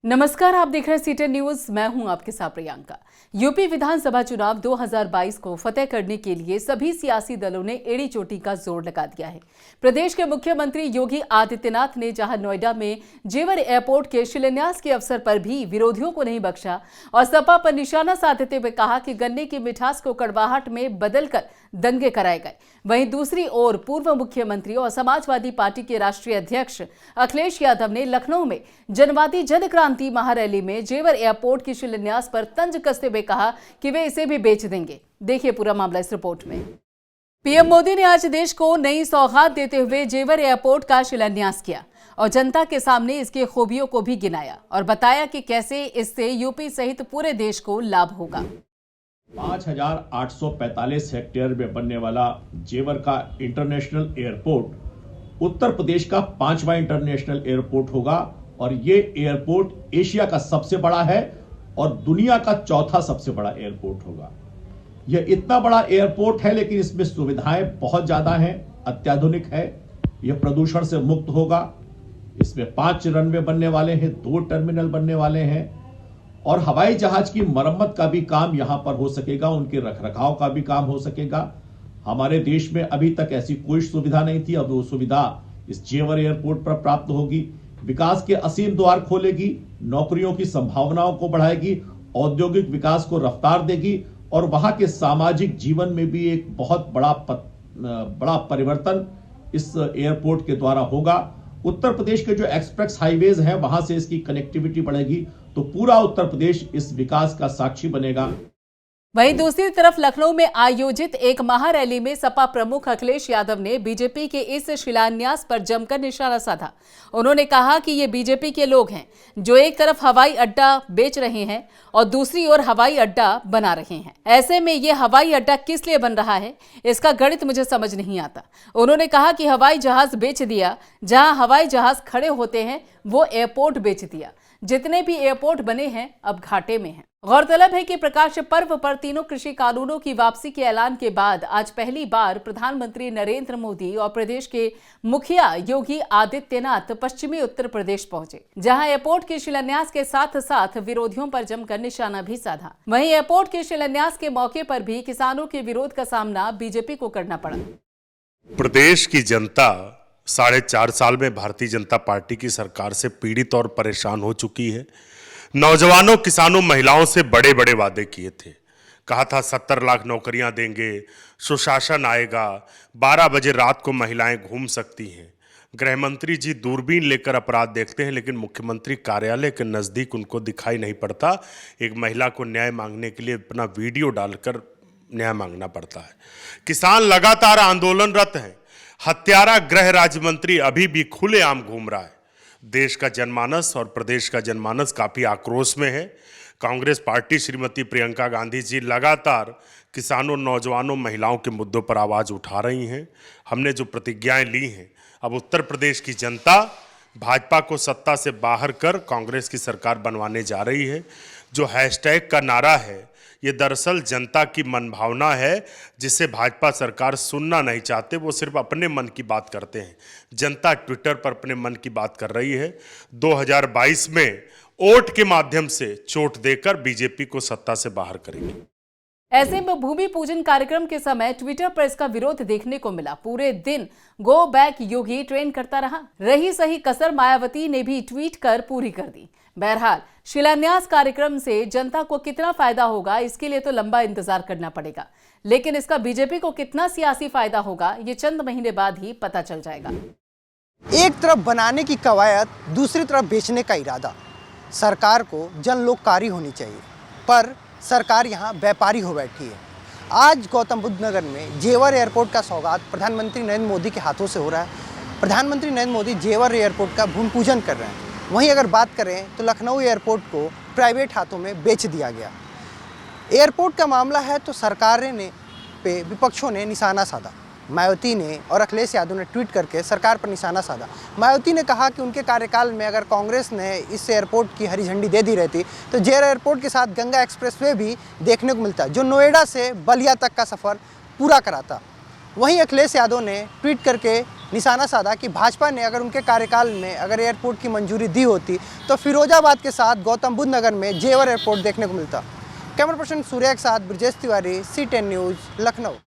नमस्कार, आप देख रहे हैं सीटेन न्यूज। मैं हूं आपके साथ प्रियंका। यूपी विधानसभा चुनाव 2022 को फतेह करने के लिए सभी सियासी दलों ने एड़ी चोटी का जोर लगा दिया है। प्रदेश के मुख्यमंत्री योगी आदित्यनाथ ने जहां नोएडा में जेवर एयरपोर्ट के शिलान्यास के अवसर पर भी विरोधियों को नहीं बख्शा और सपा पर निशाना साधते हुए कहा कि गन्ने की मिठास को कड़वाहट में बदलकर दंगे कराए गए, वहीं दूसरी ओर पूर्व मुख्यमंत्री और समाजवादी पार्टी के राष्ट्रीय अध्यक्ष अखिलेश यादव ने लखनऊ में जनवादी जन क्रांति महारैली में जेवर एयरपोर्ट की शिलान्यास पर तंज कसते हुए कहा कि वे इसे भी बेच देंगे। देखिए पूरा मामला इस रिपोर्ट में। पीएम मोदी ने आज देश को नई सौगात देते हुए जेवर एयरपोर्ट का शिलान्यास किया और जनता के सामने इसकी खूबियों को भी गिनाया और बताया कि कैसे इससे यूपी सहित पूरे देश को लाभ होगा। 5,845 हेक्टेयर में बनने वाला जेवर का इंटरनेशनल एयरपोर्ट उत्तर प्रदेश का 5वां इंटरनेशनल एयरपोर्ट होगा और ये एयरपोर्ट एशिया का सबसे बड़ा है और दुनिया का चौथा सबसे बड़ा एयरपोर्ट होगा। यह इतना बड़ा एयरपोर्ट है लेकिन इसमें सुविधाएं बहुत ज्यादा हैं, अत्याधुनिक है। यह प्रदूषण से मुक्त होगा। इसमें 5 रनवे बनने वाले हैं, 2 टर्मिनल बनने वाले हैं और हवाई जहाज की मरम्मत का भी काम यहां पर हो सकेगा, उनके रखरखाव का भी काम हो सकेगा। हमारे देश में अभी तक ऐसी कोई सुविधा नहीं थी, अब वो सुविधा इस जेवर एयरपोर्ट पर प्राप्त होगी। विकास के असीम द्वार खोलेगी, नौकरियों की संभावनाओं को बढ़ाएगी, औद्योगिक विकास को रफ्तार देगी और वहां के सामाजिक जीवन में भी एक बहुत बड़ा परिवर्तन इस एयरपोर्ट के द्वारा होगा। उत्तर प्रदेश के जो एक्सप्रेस हाईवेज हैं वहां से इसकी कनेक्टिविटी बढ़ेगी तो पूरा उत्तर प्रदेश इस विकास का साक्षी बनेगा। वहीं दूसरी तरफ लखनऊ में आयोजित एक महारैली में सपा प्रमुख अखिलेश यादव ने बीजेपी के इस शिलान्यास पर जमकर निशाना साधा। उन्होंने कहा कि ये बीजेपी के लोग हैं जो एक तरफ हवाई अड्डा बेच रहे हैं और दूसरी ओर हवाई अड्डा बना रहे हैं। ऐसे में ये हवाई अड्डा किस लिए बन रहा है, इसका गणित मुझे समझ नहीं आता। उन्होंने कहा कि हवाई जहाज बेच दिया, जहां हवाई जहाज खड़े होते हैं वो एयरपोर्ट बेच दिया। जितने भी एयरपोर्ट बने हैं अब घाटे में हैं। गौरतलब है कि प्रकाश पर्व पर तीनों कृषि कानूनों की वापसी के ऐलान के बाद आज पहली बार प्रधानमंत्री नरेंद्र मोदी और प्रदेश के मुखिया योगी आदित्यनाथ पश्चिमी उत्तर प्रदेश पहुंचे, जहां एयरपोर्ट के शिलान्यास के साथ साथ विरोधियों पर जमकर निशाना भी साधा। वहीं एयरपोर्ट के शिलान्यास के मौके पर भी किसानों के विरोध का सामना बीजेपी को करना पड़ा। प्रदेश की जनता 4.5 साल में भारतीय जनता पार्टी की सरकार से पीड़ित और परेशान हो चुकी है। नौजवानों, किसानों, महिलाओं से बड़े बड़े वादे किए थे। कहा था 70 लाख नौकरियां देंगे, सुशासन आएगा, 12 बजे रात को महिलाएं घूम सकती हैं। गृह मंत्री जी दूरबीन लेकर अपराध देखते हैं लेकिन मुख्यमंत्री कार्यालय के नज़दीक उनको दिखाई नहीं पड़ता। एक महिला को न्याय मांगने के लिए अपना वीडियो डालकर न्याय मांगना पड़ता है। किसान लगातार आंदोलनरत हैं। हत्यारा गृह राज्य मंत्री अभी भी खुलेआम घूम रहा है। देश का जनमानस और प्रदेश का जनमानस काफ़ी आक्रोश में है। कांग्रेस पार्टी श्रीमती प्रियंका गांधी जी लगातार किसानों, नौजवानों, महिलाओं के मुद्दों पर आवाज़ उठा रही हैं। हमने जो प्रतिज्ञाएं ली हैं, अब उत्तर प्रदेश की जनता भाजपा को सत्ता से बाहर कर कांग्रेस की सरकार बनवाने जा रही है। जो हैशटैग का नारा है ये दरअसल जनता की मनभावना है जिसे भाजपा सरकार सुनना नहीं चाहते। वो सिर्फ अपने मन की बात करते हैं। जनता ट्विटर पर अपने मन की बात कर रही है। 2022 में वोट के माध्यम से चोट देकर बीजेपी को सत्ता से बाहर करेंगे। ऐसे में भूमि पूजन कार्यक्रम के समय ट्विटर पर इसका विरोध देखने को मिला। पूरे दिन गो बैक योगी ट्रेंड करता रहा। रही सही कसर मायावती ने भी ट्वीट कर पूरी कर दी। बहरहाल शिलान्यास कार्यक्रम से जनता को कितना फायदा होगा इसके लिए तो लंबा इंतजार करना पड़ेगा, लेकिन इसका बीजेपी को कितना सियासी फायदा होगा ये चंद महीने बाद ही पता चल जाएगा। एक तरफ बनाने की कवायद, दूसरी तरफ बेचने का इरादा। सरकार को जन लोककारी होनी चाहिए पर सरकार यहाँ व्यापारी हो बैठी है। आज गौतम बुद्ध नगर में जेवर एयरपोर्ट का सौगात प्रधानमंत्री नरेंद्र मोदी के हाथों से हो रहा है। प्रधानमंत्री नरेंद्र मोदी जेवर एयरपोर्ट का भूमि पूजन कर रहे हैं। वहीं अगर बात करें तो लखनऊ एयरपोर्ट को प्राइवेट हाथों में बेच दिया गया। एयरपोर्ट का मामला है तो सरकार ने पे विपक्षों ने निशाना साधा। मायावती ने और अखिलेश यादव ने ट्वीट करके सरकार पर निशाना साधा। मायावती ने कहा कि उनके कार्यकाल में अगर कांग्रेस ने इस एयरपोर्ट की हरी झंडी दे दी रहती तो जेवर एयरपोर्ट के साथ गंगा एक्सप्रेसवे भी देखने को मिलता, जो नोएडा से बलिया तक का सफ़र पूरा कराता। वहीं अखिलेश यादव ने ट्वीट करके निशाना साधा कि भाजपा ने अगर उनके कार्यकाल में अगर एयरपोर्ट की मंजूरी दी होती तो फिरोजाबाद के साथ गौतम बुद्ध नगर में जेवर एयरपोर्ट देखने को मिलता। कैमरा पर्सन सूर्या के साथ ब्रजेश तिवारी, C10 न्यूज़, लखनऊ।